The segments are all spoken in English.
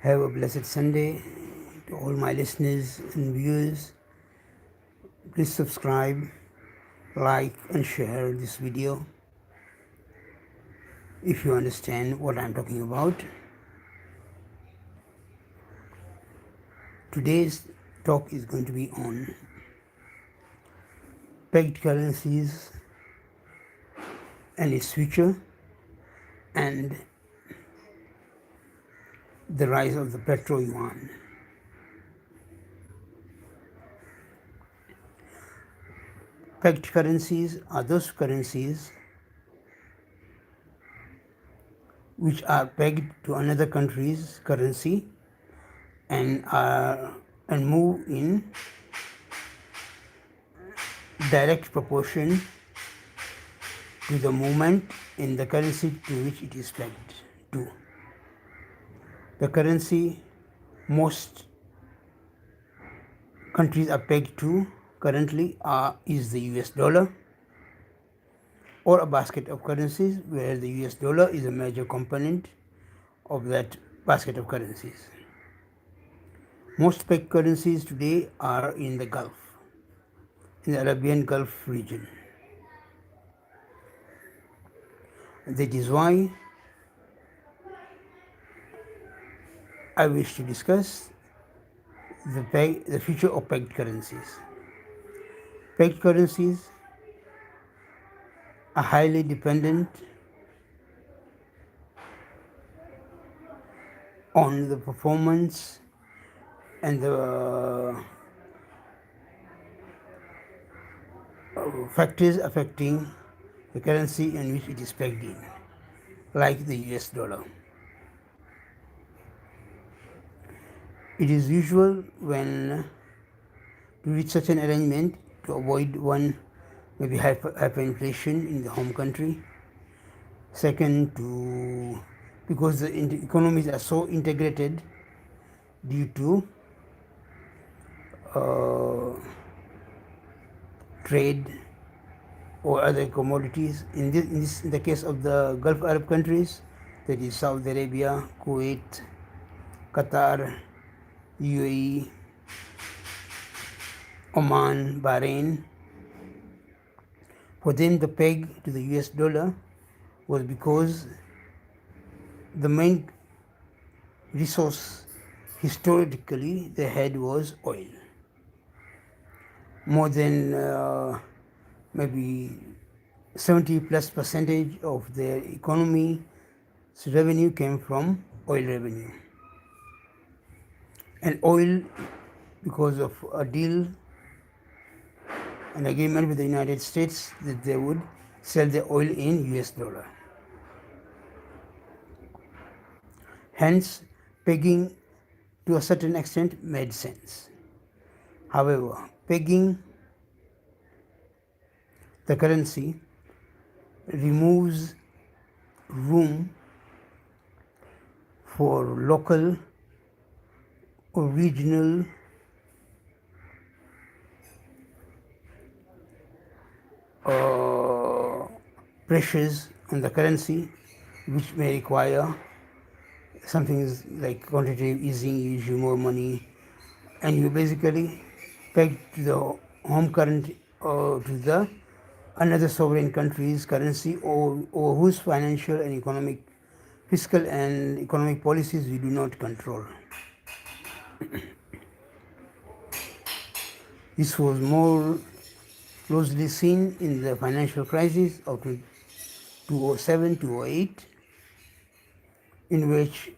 Have a blessed Sunday to all my listeners and viewers. Please subscribe, like and share this video if you understand what I'm talking about. Today's talk is going to be on pegged currencies and its future and the rise of the PrtroYiN. Pegged currencies are those currencies which are pegged to another country's currency and move in direct proportion to the movement in the currency to which it is pegged to. The currency most countries are pegged to currently is the US dollar, or a basket of currencies where the US dollar is a major component of that basket of currencies. Most pegged currencies today are in the Gulf, in the Arabian Gulf region. That is why I wish to discuss the future of pegged currencies. Pegged currencies are highly dependent on the performance and the factors affecting the currency in which it is pegged in, like the US dollar. It is usual when to reach such an arrangement to avoid one, maybe hyperinflation in the home country. Second, because the economies are so integrated due to trade or other commodities. In the case of the Gulf Arab countries, that is Saudi Arabia, Kuwait, Qatar, UAE, Oman, Bahrain. For them, the peg to the US dollar was because the main resource historically they had was oil. More than maybe 70+% of their economy's revenue came from oil revenue. And oil, because of a deal, an agreement with the United States that they would sell the oil in US dollar. Hence, pegging to a certain extent made sense. However, pegging the currency removes room for local or regional pressures on the currency, which may require something like quantitative easing. You issue more money, and you basically peg to the home currency or to the another sovereign country's currency, or whose financial and fiscal and economic policies we do not control. This was more closely seen in the financial crisis of 2007-2008, in which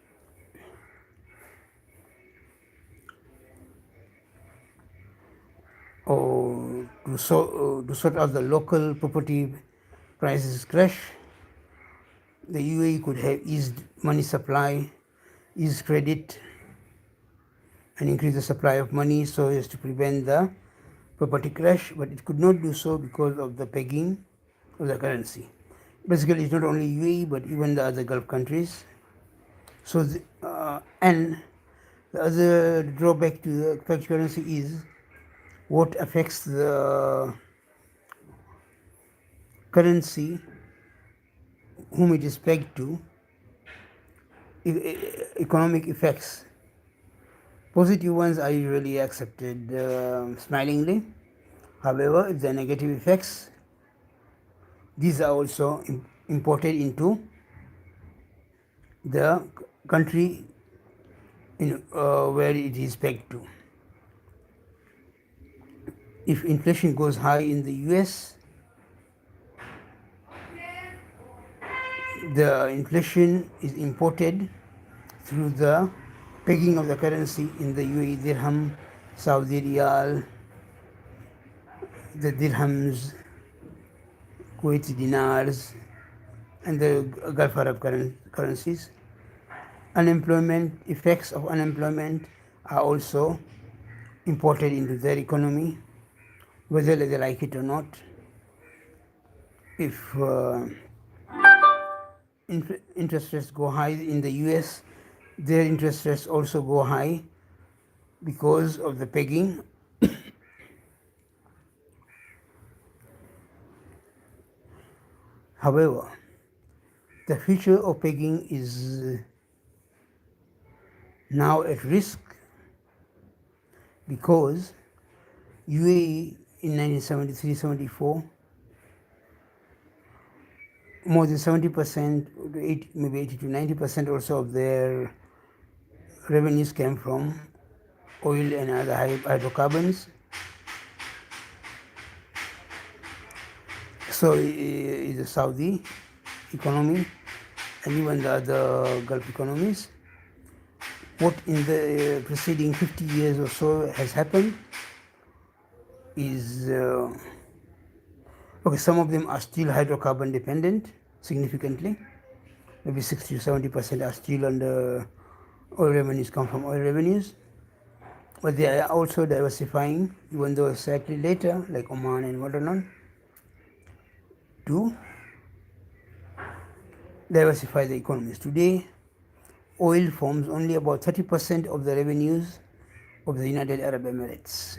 to sort out the local property prices crash, the UAE could have eased money supply, eased credit, and increase the supply of money so as to prevent the property crash, but it could not do so because of the pegging of the currency. Basically, it's not only UAE but even the other Gulf countries. So, and the other drawback to the pegged currency is what affects the currency whom it is pegged to. Economic effects Positive ones are usually accepted smilingly. However, if the negative effects, these are also imported into the country where it is pegged to. If inflation goes high in the US, the inflation is imported through the pegging of the currency in the UAE dirham, Saudi riyal, the dirhams, Kuwaiti dinars, and the Gulf Arab currencies. Unemployment, effects of unemployment are also imported into their economy, whether they like it or not. If interest rates go high in the US, their interest rates also go high because of the pegging. However, the future of pegging is now at risk because UAE in 1973-74, more than 70%, maybe 80 to 90% also of their revenues came from oil and other hydrocarbons. So is the Saudi economy and even the other Gulf economies. What in the preceding 50 years or so has happened is, okay, some of them are still hydrocarbon dependent significantly. Maybe 60 to 70% are still under oil revenues, come from oil revenues. But they are also diversifying, even though slightly later, like Oman and whatnot, to diversify the economies. Today, oil forms only about 30% of the revenues of the United Arab Emirates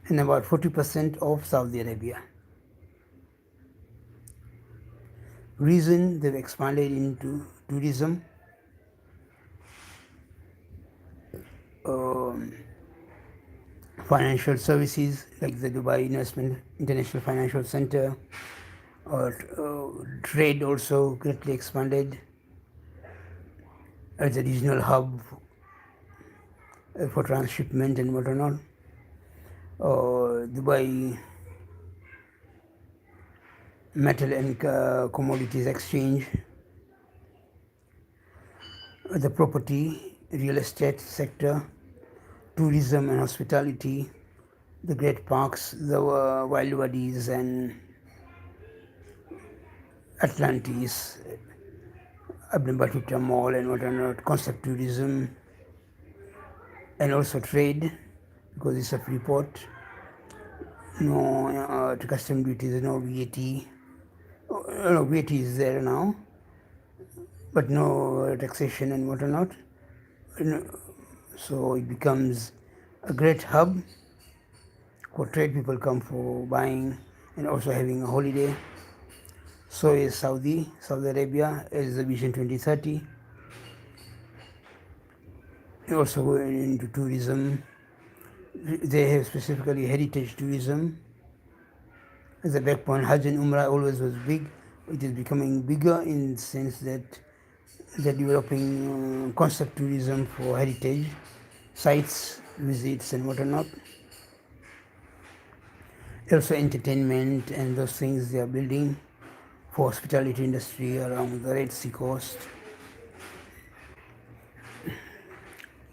and about 40% of Saudi Arabia. Reason they've expanded into tourism, financial services like the Dubai International Financial Center, or trade also greatly expanded as a regional hub for transshipment and whatnot. Dubai Metal and Commodities Exchange, the property, real estate sector, tourism and hospitality, the great parks, the wild wadis and Atlantis, Ibn Battuta Mall and whatnot, concept tourism, and also trade, because it's a free port. No custom duties, no VAT. No, VAT is there now, but no taxation and whatnot. So it becomes a great hub for trade. People come for buying and also having a holiday. So is Saudi Arabia is the Vision 2030. Also going into tourism. They have specifically heritage tourism. As a backbone, Hajj and Umrah always was big. It is becoming bigger in the sense that they're developing concept tourism for heritage sites, visits and whatnot. Also entertainment and those things they are building for hospitality industry around the Red Sea coast.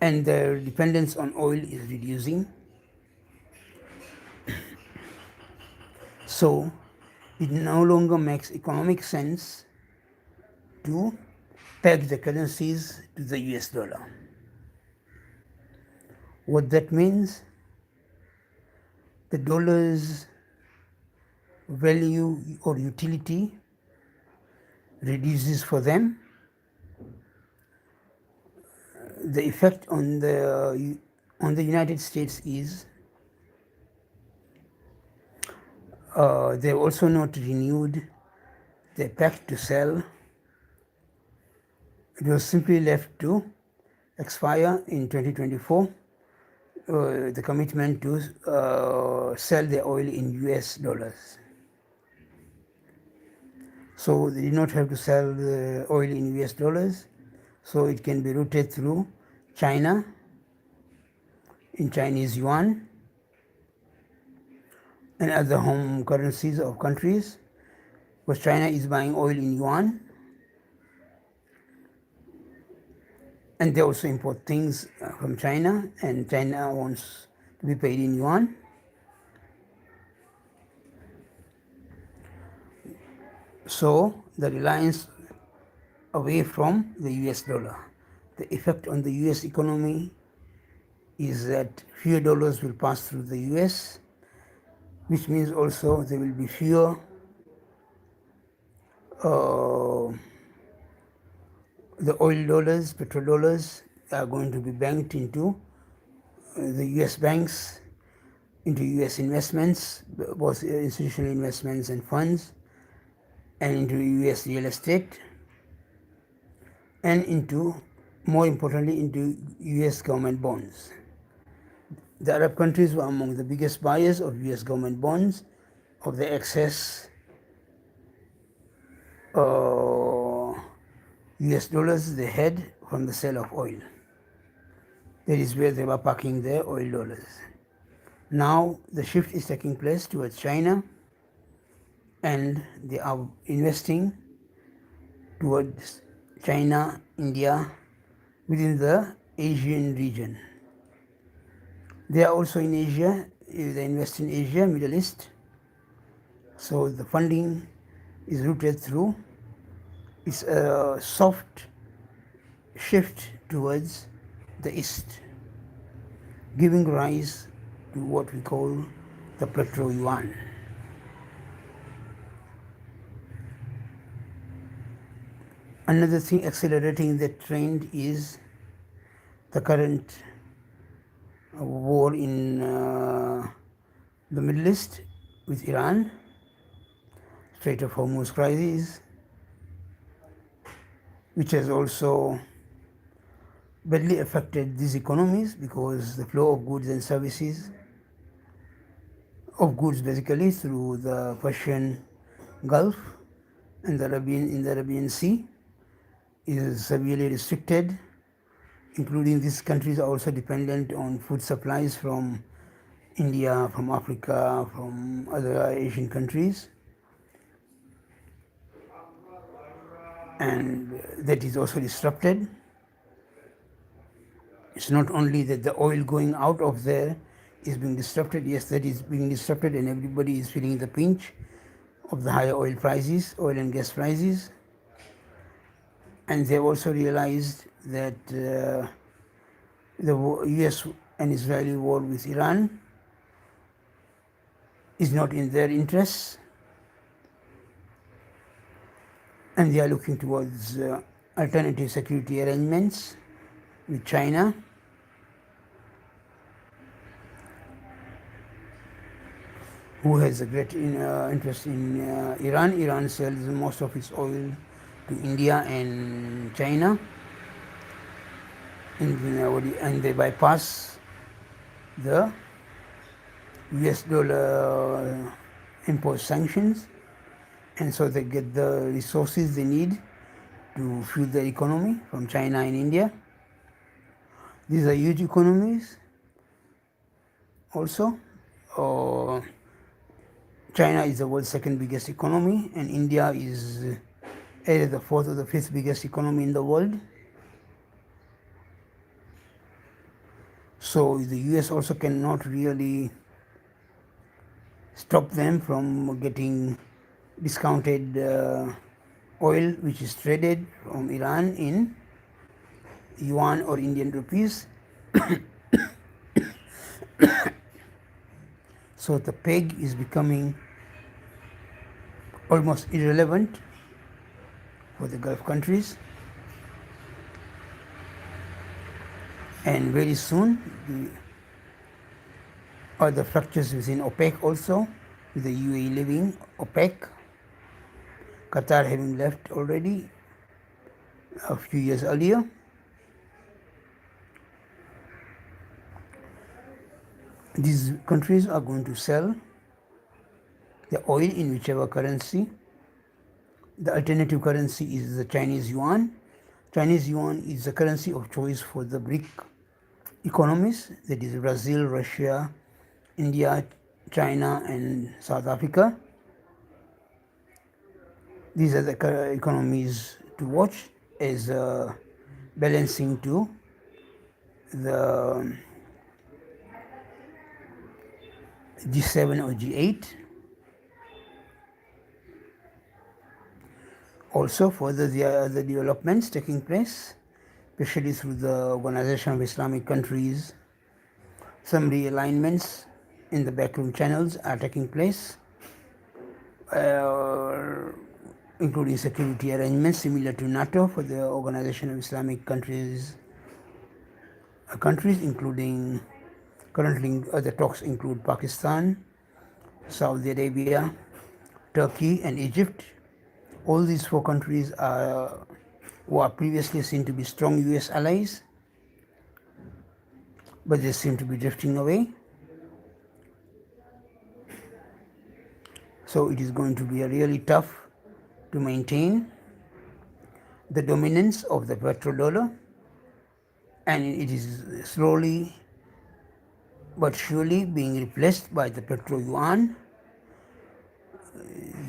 And their dependence on oil is reducing. So it no longer makes economic sense to peg the currencies to the US dollar. What that means, the dollar's value or utility reduces for them. The effect on the United States is they have also not renewed the pact to sell. It was simply left to expire in 2024, the commitment to sell the oil in US dollars. So they did not have to sell the oil in US dollars, so it can be routed through China in Chinese yuan and other home currencies of countries, because China is buying oil in yuan and they also import things from China, and China wants to be paid in yuan. So the reliance away from the US dollar. The effect on the US economy is that fewer dollars will pass through the US, which means also there will be fewer the oil dollars, petrodollars are going to be banked into the US banks, into US investments, both institutional investments and funds, and into US real estate, and into, more importantly, into US government bonds. The Arab countries were among the biggest buyers of US government bonds of the excess US dollars they had from the sale of oil. That is where they were parking their oil dollars. Now the shift is taking place towards China, and they are investing towards China, India, within the Asian region. They are also in Asia, they invest in Asia, Middle East. So the funding is routed through, it's a soft shift towards the East, giving rise to what we call the PrtroYiN. Another thing accelerating that trend is the current war in the Middle East with Iran, Strait of Hormuz crisis, which has also badly affected these economies because the flow of goods and services, of goods basically through the Persian Gulf and in the Arabian Sea is severely restricted, including these countries are also dependent on food supplies from India, from Africa, from other Asian countries. And that is also disrupted. It's not only that the oil going out of there is being disrupted, yes, that is being disrupted and everybody is feeling the pinch of the higher oil prices, oil and gas prices. And they've also realized that the US and Israeli war with Iran is not in their interests, and they are looking towards alternative security arrangements with China. Who has a great interest in Iran. Iran sells most of its oil to India and China, and they bypass the US dollar imposed sanctions, and so they get the resources they need to fuel their economy from China and India. These are huge economies also. China is the world's second biggest economy, and India is either the fourth or the fifth biggest economy in the world. So the US also cannot really stop them from getting discounted oil which is traded from Iran in yuan or Indian rupees. So the peg is becoming almost irrelevant for the Gulf countries, and very soon the other structures within OPEC also, with the UAE leaving OPEC, Qatar having left already a few years earlier. These countries are going to sell the oil in whichever currency. The alternative currency is the Chinese yuan. Chinese yuan is the currency of choice for the BRIC economies, that is Brazil, Russia, India, China, and South Africa. These are the economies to watch as balancing to the G7 or G8. Also, further there are other developments taking place, especially through the Organization of Islamic Countries. Some realignments in the backroom channels are taking place, including security arrangements similar to NATO for the Organization of Islamic Countries, including currently other talks include Pakistan, Saudi Arabia, Turkey, and Egypt. All these four countries who are previously seen to be strong US allies, but they seem to be drifting away. So it is going to be really tough to maintain the dominance of the petrodollar, and it is slowly but surely being replaced by the PrtroYiN.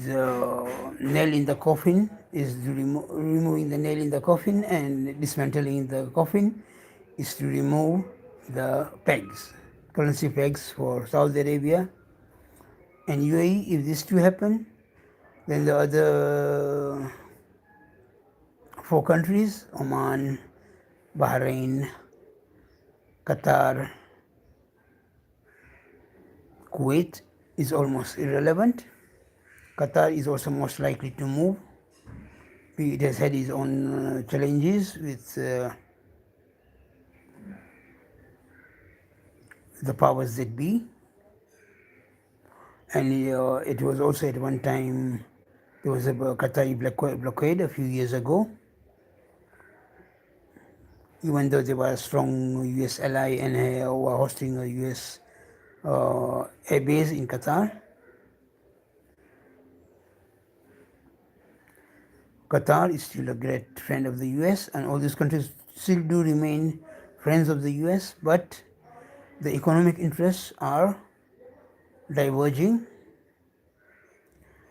The nail in the coffin is removing the nail in the coffin, and dismantling the coffin is to remove the pegs, currency pegs for Saudi Arabia and UAE. If these two happen, then the other four countries, Oman, Bahrain, Qatar, Kuwait, is almost irrelevant. Qatar is also most likely to move. It has had its own challenges with the powers that be, and it was also at one time, there was a Qatari blockade a few years ago, even though they were a strong US ally and were hosting a US air base in Qatar. Qatar is still a great friend of the US, and all these countries still do remain friends of the US, but the economic interests are diverging,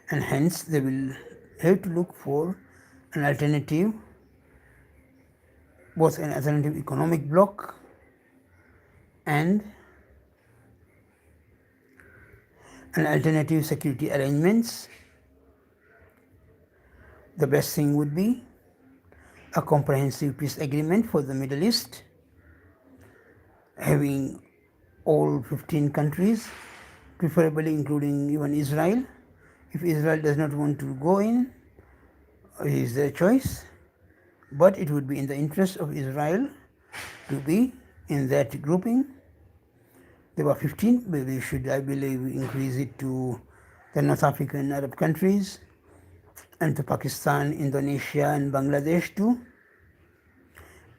and hence they will have to look for an alternative, both an alternative economic bloc and an alternative security arrangements. The best thing would be a comprehensive peace agreement for the Middle East, having all 15 countries, preferably including even Israel. If Israel does not want to go in, it is their choice, but it would be in the interest of Israel to be in that grouping. There were 15, but we should, I believe, increase it to the North African Arab countries and to Pakistan, Indonesia, and Bangladesh too,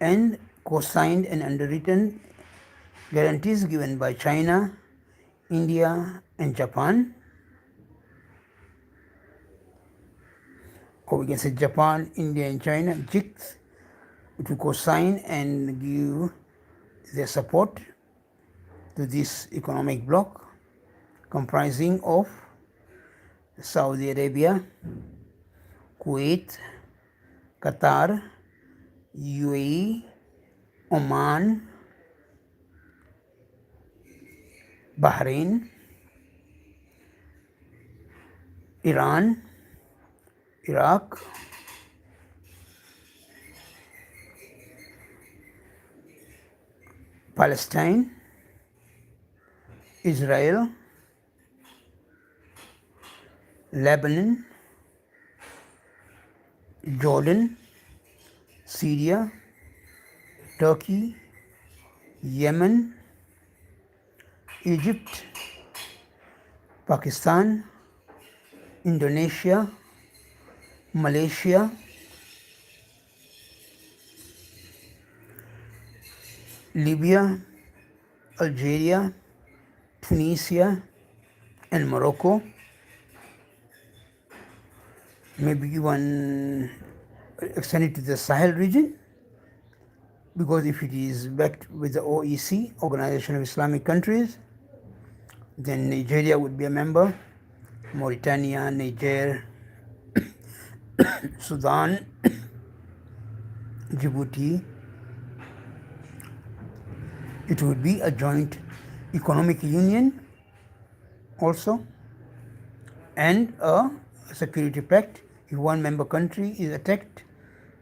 and co-signed and underwritten guarantees given by China, India, and Japan, or we can say Japan, India, and China, JICs, to co-sign and give their support to this economic bloc comprising of Saudi Arabia, Kuwait, Qatar, UAE, Oman, Bahrain, Iran, Iraq, Palestine, Israel, Lebanon, Jordan, Syria, Turkey, Yemen, Egypt, Pakistan, Indonesia, Malaysia, Libya, Algeria, Tunisia, and Morocco, maybe even extend it to the Sahel region, because if it is backed with the OEC, Organization of Islamic Countries, then Nigeria would be a member, Mauritania, Niger, Sudan, Djibouti. It would be a joint economic union also, and a security pact. If one member country is attacked,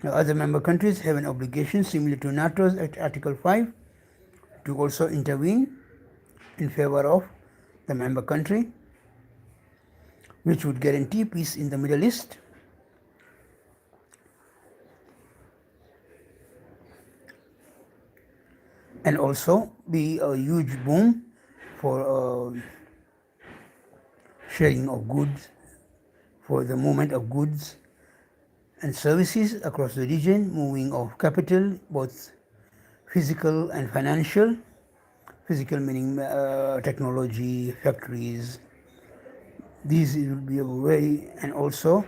the other member countries have an obligation similar to NATO's at Article 5 to also intervene in favor of the member country, which would guarantee peace in the Middle East. And also be a huge boom for sharing of goods, for the movement of goods and services across the region, moving of capital, both physical and financial. Physical meaning technology, factories. These will be a way, and also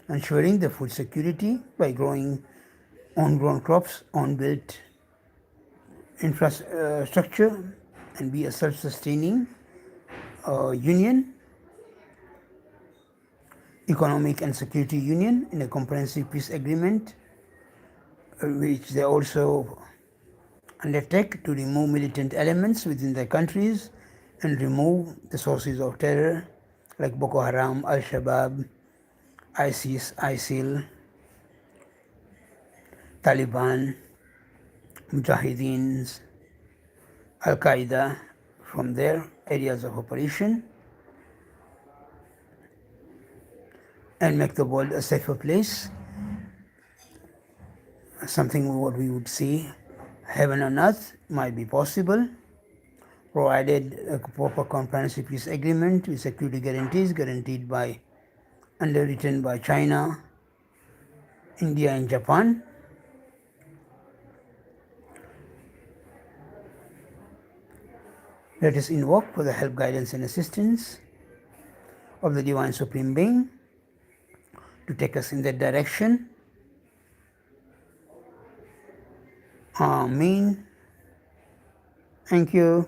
ensuring the food security by growing on-grown crops, on-built infrastructure, and be a self-sustaining union, economic and security union in a comprehensive peace agreement, which they also undertake to remove militant elements within their countries and remove the sources of terror like Boko Haram, Al-Shabaab, ISIS, ISIL, Taliban, Mujahideens, Al-Qaeda from their areas of operation, and make the world a safer place, something what we would see heaven on earth might be possible, provided a proper comprehensive peace agreement with security guarantees underwritten by China, India and Japan. Let us invoke for the help, guidance and assistance of the Divine Supreme Being to take us in that direction. Ameen. Thank you.